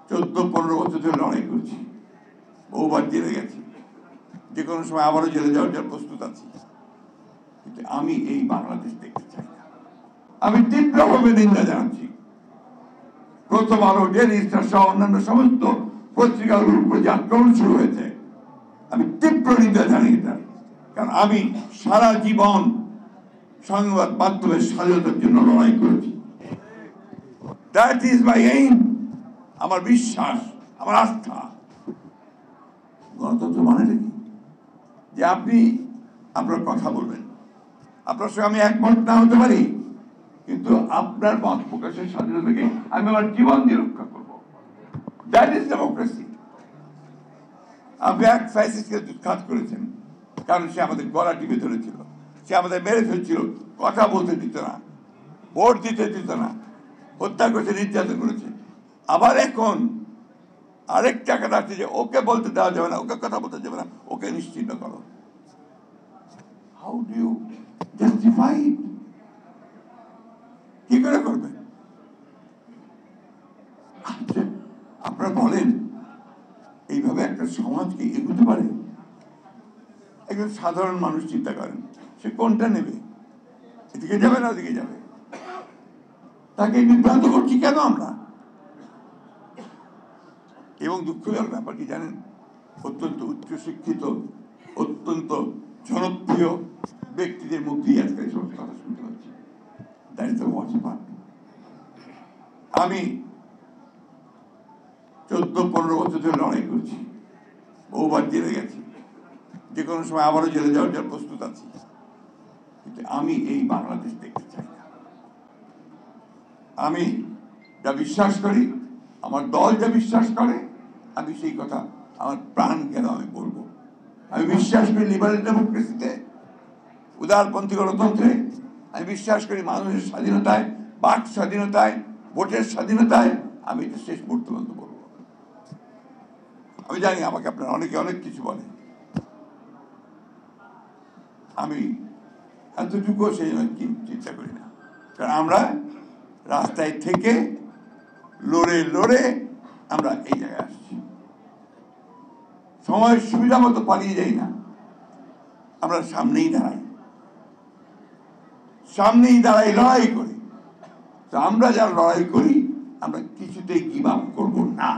14-15 বছর ধরে লড়াই করছি, বহুবার জেলে গেছি, যে কোনো সময় আবারও জেলে যাওয়ার জন্য প্রস্তুত আছি। কিন্তু আমি এই বাংলাদেশ দেখতে চাই না। আমি তীব্রভাবে নিন্দা জানাচ্ছি প্রথম আলো, ডেইলি স্টার সহ অন্যান্য সমস্ত পত্রিকাগুলোর উপর যে আক্রমণ শুরু হয়েছে, আমি তীব্র নিন্দা জানি এটা। কারণ আমি সারা জীবন সংবাদ মাধ্যমের স্বাধীনতার জন্য লড়াই করেছি। That is my aim. আমার বিশ্বাস, আমার আস্থা। গণতন্ত্র মানে কি? যে আপনি আপনার কথা বলবেন, আপনার সঙ্গে আমি একমত না হতে পারি, কিন্তু আপনার মত প্রকাশের স্বাধীনতাকে আমি আমার জীবন দিয়ে রক্ষা করব। That is democracy. আপনি এক ফ্যাসিস্টকে উৎখাত করেছেন, কারণ সে আমাদের গলা টিপে ধরেছিল, সে আমাদের মেরে ফেলছিল, কথা বলতে দিত না, ভোট দিতে দিত না, হত্যা করেছে, নির্যাতন করেছে। আবার এখন আরেক টাকাটা আছে যে ওকে বলতে দেওয়া যাবে না, ওকে কথা বলতে যাবে না, ওকে নিশ্চিন্ন করো। How do you justify? কি করে করবেন? আপনারা বলেন এইভাবে একটা সমাজ কি এগোতে পারে? একজন সাধারণ মানুষ চিন্তা করেন, সে কোনটা নেবে? এদিকে যাবে না ওদিকে যাবে? তাকে বিভ্রান্ত করছি কেন আমরা? এবং দুঃখজনক ব্যাপার কি জানেন, অত্যন্ত উচ্চশিক্ষিত, অত্যন্ত জনপ্রিয় ব্যক্তিদের মুখ দিয়ে আজকে এই সমস্ত কথা শুনতে হচ্ছে। That is the worst part. আমি 14-15 বছর ধরে লড়াই করছি, বহুবার জেলে গেছি, যে কোনো সময় আবারও জেলে যাওয়ার জন্য প্রস্তুত আছি। কিন্তু আমি এই বাংলাদেশ দেখতে চাই না। আমি যা বিশ্বাস করি, আমার দল যা বিশ্বাস করে, আমি সেই কথা আমার প্রাণ কেন আমি বলবো। আমি বিশ্বাস করি লিবারেল ডেমোক্রেসিতে, উদারপন্থী গণতন্ত্রে। আমি বিশ্বাস করি মানুষের স্বাধীনতায়, বাক স্বাধীনতায়, ভোটের স্বাধীনতায়। আমি এটা শেষ মুহূর্ত পর্যন্ত বলবো। আমি জানি আমাকে আপনারা অনেকে অনেক কিছু বলে, আমি এতটুকু সেই চিন্তা করি না। কারণ আমরা রাস্তায় থেকে লড়ে লড়ে আমরা এই জায়গায় আসছি। সময় সুবিধা মতো পালিয়ে যাই না, আমরা সামনেই দাঁড়াই, লড়াই করি। তো আমরা যারা লড়াই করি, আমরা কিছুতেই গিভ আপ করবো না।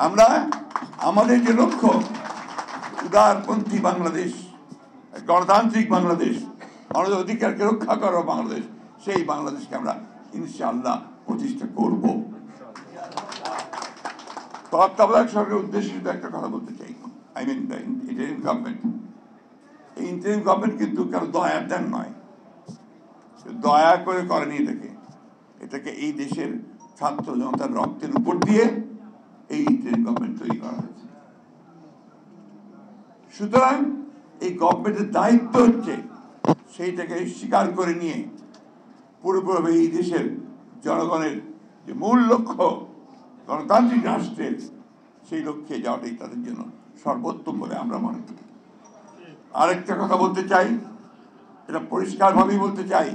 আমরা আমাদের যে লক্ষ্য, উদারপন্থী বাংলাদেশ, গণতান্ত্রিক বাংলাদেশ, আমাদের অধিকারকে রক্ষা করা বাংলাদেশ, সেই বাংলাদেশকে আমরা ইনশাআল্লাহ প্রতিষ্ঠা করব। তত্ত্বাবধায়ক সরকারের উদ্দেশ্যে শুধু একটা কথা বলতে চাই, I mean the interim government. এই ইন্টারিম গভর্নমেন্ট কিন্তু কারো দয়ার দান নয়, দয়া করে করেনি এটাকে এই দেশের ছাত্র জনতার রক্তের উপর দিয়ে এই ইন্টারিম গভর্নমেন্ট তৈরি করা হয়েছে। সুতরাং এই গভর্নমেন্টের দায়িত্ব হচ্ছে সেইটাকে স্বীকার করে নিয়ে পুরোপুরি এই দেশের জনগণের যে মূল লক্ষ্য, গণতান্ত্রিক রাষ্ট্রের, সেই লক্ষ্যে যাওয়াটাই তাদের জন্য সর্বোত্তম বলে আমরা মনে করি। আরেকটা কথা বলতে চাই, এটা পরিষ্কারভাবেই বলতে চাই,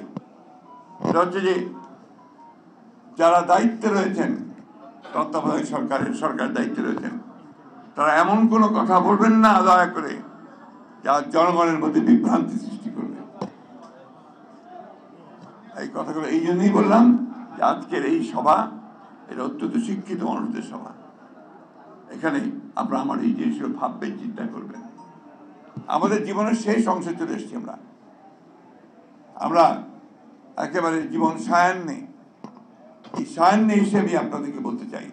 এটা হচ্ছে যে যারা দায়িত্বে রয়েছেন, তত্ত্বাবধায়ক সরকারের দায়িত্বে রয়েছেন, তারা এমন কোনো কথা বলবেন না দয়া করে যা জনগণের মধ্যে বিভ্রান্তি সৃষ্টি করবে। এই কথাগুলো এই জন্যই বললাম যে আজকের এই সভা, এটা অত্যন্ত শিক্ষিত মানুষদের সভা। এখানে আপনারা আমার এই জিনিসগুলো ভাববেন, চিন্তা করবেন। আমাদের জীবনের শেষ অংশে চলে এসেছি আমরা একেবারে জীবন সায়ান্নে। এই সায়ান্নে হিসেবে আপনাদেরকে বলতে চাই,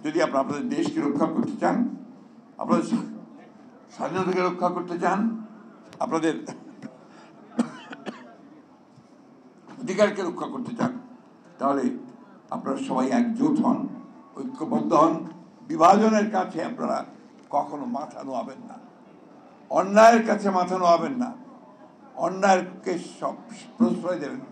যদি আপনাদের দেশকে রক্ষা করতে চান, আপনাদের স্বাধীনতাকে রক্ষা করতে চান, আপনাদের অধিকারকে রক্ষা করতে চান, তাহলে আপনারা সবাই একজোট হন, ঐক্যবদ্ধ হন। বিভাজনের কাছে আপনারা কখনো মাথা নোয়াবেন না, অন্যায়ের কাছে মাথা নোয়াবেন না, অন্যায়কে সব প্রশ্রয় দেবেন না।